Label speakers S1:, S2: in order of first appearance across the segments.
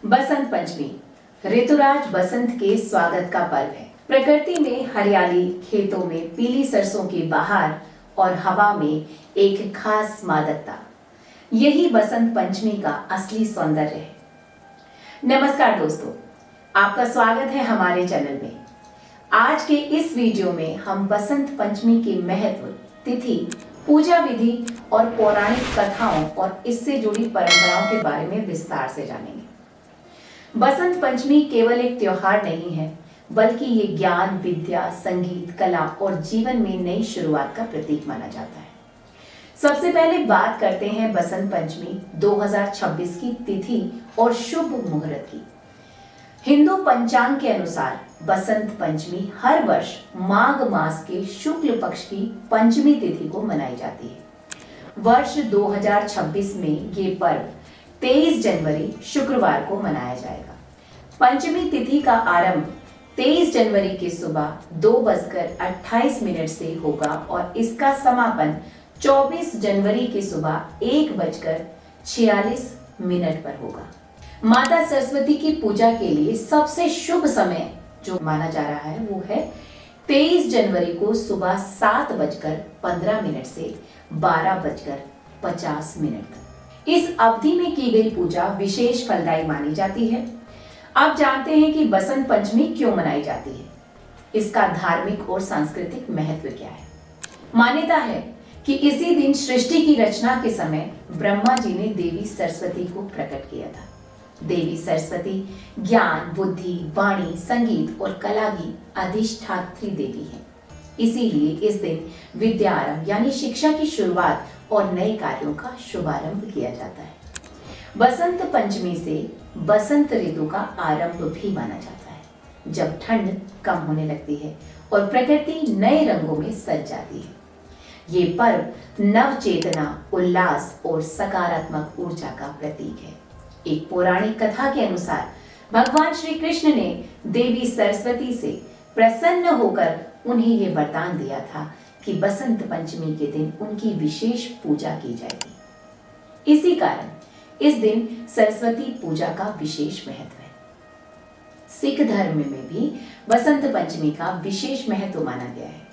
S1: बसंत पंचमी ऋतुराज बसंत के स्वागत का पर्व है। प्रकृति में हरियाली, खेतों में पीली सरसों की बहार और हवा में एक खास मादकता, यही बसंत पंचमी का असली सौंदर्य है। नमस्कार दोस्तों, आपका स्वागत है हमारे चैनल में। आज के इस वीडियो में हम बसंत पंचमी के महत्व, तिथि, पूजा विधि और पौराणिक कथाओं और इससे जुड़ी परंपराओं के बारे में विस्तार से जानेंगे। बसंत पंचमी केवल एक त्योहार नहीं है, बल्कि ये ज्ञान, विद्या, संगीत, कला और जीवन में नई शुरुआत का प्रतीक माना जाता है। सबसे पहले बात करते हैं बसंत पंचमी 2026 की तिथि और शुभ मुहूर्त की। हिंदू पंचांग के अनुसार बसंत पंचमी हर वर्ष माघ मास के शुक्ल पक्ष की पंचमी तिथि को मनाई जाती है। वर्ष 2026 में ये पर्व 23 जनवरी शुक्रवार को मनाया जाएगा। पंचमी तिथि का आरंभ 23 जनवरी की सुबह 2:28 से होगा और इसका समापन 24 जनवरी की सुबह 1:46 पर होगा। माता सरस्वती की पूजा के लिए सबसे शुभ समय जो माना जा रहा है वो है 23 जनवरी को सुबह 7:15 से 12:50 तक। इस अवधि में की गई पूजा विशेष फलदायी मानी जाती है। अब जानते हैं कि बसंत पंचमी क्यों मनाई जाती है, इसका धार्मिक और सांस्कृतिक महत्व क्या है। मान्यता है कि इसी दिन सृष्टि की रचना के समय ब्रह्मा जी ने देवी सरस्वती को प्रकट किया था। देवी सरस्वती ज्ञान, बुद्धि, वाणी, संगीत और कला की अधिष्ठात्री देवी है। इसीलिए इस दिन विद्यारंभ यानी शिक्षा की शुरुआत और नए कार्यों का शुभारंभ किया जाता है। बसंत पंचमी से बसंत ऋतु का आरंभ भी माना जाता है, जब ठंड कम होने लगती है और प्रकृति नए रंगों में सज जाती है। ये पर्व नव चेतना, उल्लास और सकारात्मक ऊर्जा का प्रतीक है। एक पौराणिक कथा के अनुसार भगवान श्री कृष्ण ने देवी सरस्वती से प्रसन्न होकर उन्हें ये वरदान दिया था कि बसंत पंचमी के दिन उनकी विशेष पूजा की जाएगी। इसी कारण इस दिन सरस्वती पूजा का विशेष महत्व है। सिख धर्म में भी बसंत पंचमी का विशेष महत्व माना गया है,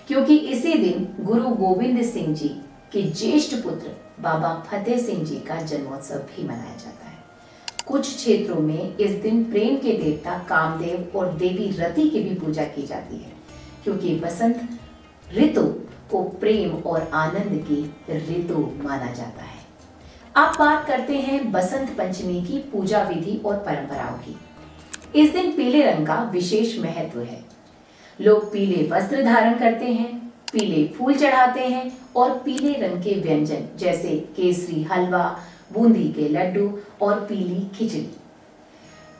S1: क्योंकि इसी दिन गुरु गोविंद सिंह जी के ज्येष्ठ पुत्र बाबा फतेह सिंह जी का जन्मोत्सव भी मनाया जाता है। कुछ क्षेत्रों में इस दिन प्रेम के देवता कामदेव और देवी रति की भी पूजा की जाती है, क्योंकि बसंत ऋतु को प्रेम और आनंद की ऋतु माना जाता है। अब बात करते हैं बसंत पंचमी की पूजा विधि और परंपराओं की। इस दिन पीले रंग का विशेष महत्व है। लोग पीले वस्त्र धारण करते हैं, पीले फूल चढ़ाते हैं और पीले रंग के व्यंजन जैसे केसरी हलवा, बूंदी के लड्डू और पीली खिचड़ी।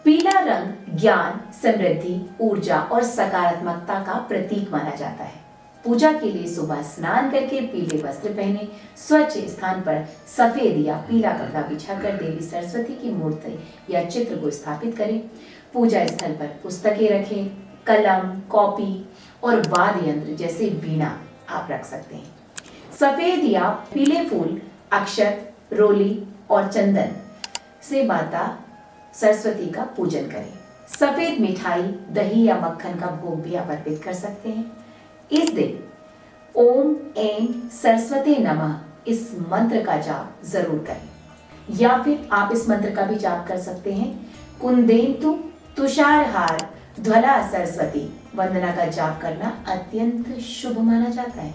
S1: पीला रंग ज्ञान, समृद्धि, ऊर्जा और सकारात्मकता का प्रतीक माना जाता है। पूजा के लिए सुबह स्नान करके पीले वस्त्र पहने, स्वच्छ स्थान पर सफेद या पीला कपड़ा बिछाकर देवी सरस्वती की मूर्ति या चित्र को स्थापित करें। पूजा स्थल पर पुस्तकें रखें, कलम, कॉपी और वाद्य यंत्र जैसे वीणा आप रख सकते हैं। सफेद या पीले फूल, अक्षत, रोली और चंदन से माता सरस्वती का पूजन करें। सफेद मिठाई, दही या मक्खन का भोग भी आप अर्पित कर सकते हैं। इस दिन ओम ऐं सरस्वती नमः इस मंत्र का जाप जरूर करें, या फिर आप इस मंत्र का भी जाप कर सकते हैं। कुंदेन्तु तुषारहार ध्वला सरस्वती वंदना का जाप करना अत्यंत शुभ माना जाता है।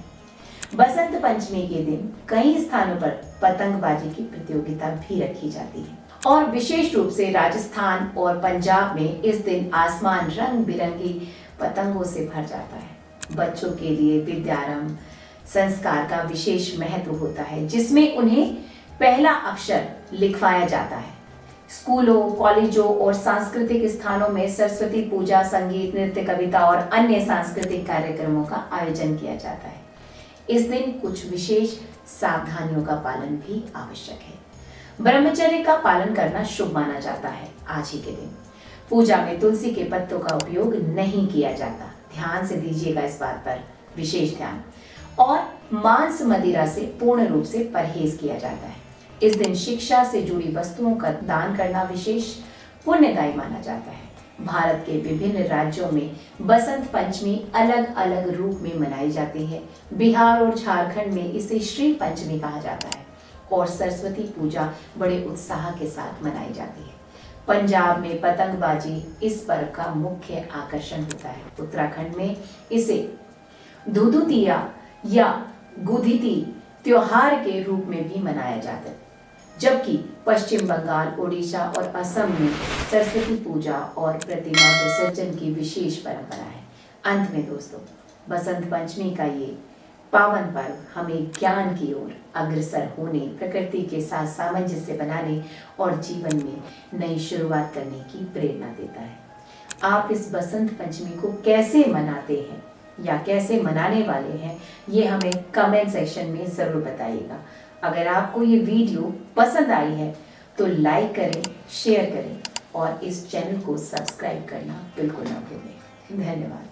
S1: बसंत पंचमी के दिन कई स्थानों पर पतंगबाजी की प्रतियोगिता भी रखी जाती है और विशेष रूप से राजस्थान और पंजाब में इस दिन आसमान रंग बिरंगी पतंगों से भर जाता है। बच्चों के लिए विद्यारंभ संस्कार का विशेष महत्व होता है, जिसमें उन्हें पहला अक्षर लिखवाया जाता है। स्कूलों, कॉलेजों और सांस्कृतिक स्थानों में सरस्वती पूजा, संगीत, नृत्य, कविता और अन्य सांस्कृतिक कार्यक्रमों का आयोजन किया जाता है। इस दिन कुछ विशेष सावधानियों का पालन भी आवश्यक है। ब्रह्मचर्य का पालन करना शुभ माना जाता है। आज ही के दिन पूजा में तुलसी के पत्तों का उपयोग नहीं किया जाता। ध्यान से दीजिएगा इस बात पर विशेष ध्यान। और मांस मदिरा से पूर्ण रूप से परहेज किया जाता है। इस दिन शिक्षा से जुड़ी वस्तुओं का दान करना विशेष पुण्यदायी माना जाता है। भारत के विभिन्न राज्यों में बसंत पंचमी अलग अलग रूप में मनाई जाती है। बिहार और झारखंड में इसे श्री पंचमी कहा जाता है और सरस्वती पूजा बड़े उत्साह के साथ मनाई जाती है। पंजाब में पतंगबाजी इस पर्व का मुख्य आकर्षण होता है। उत्तराखंड में इसे धुधुतिया या गुधिती त्योहार के रूप में भी मनाया जाता है, जबकि पश्चिम बंगाल, उड़ीसा और असम में सरस्वती पूजा और प्रतिमा विसर्जन की विशेष परंपरा है। अंत में दोस्तों, बसंत पंचमी का ये पावन पर्व हमें ज्ञान की ओर अग्रसर होने, प्रकृति के साथ सामंजस्य बनाने और जीवन में नई शुरुआत करने की प्रेरणा देता है। आप इस बसंत पंचमी को कैसे मनाते हैं या कैसे मनाने वाले हैं, ये हमें कमेंट सेक्शन में ज़रूर बताइएगा। अगर आपको ये वीडियो पसंद आई है तो लाइक करें, शेयर करें और इस चैनल को सब्सक्राइब करना बिल्कुल ना भूलें। धन्यवाद।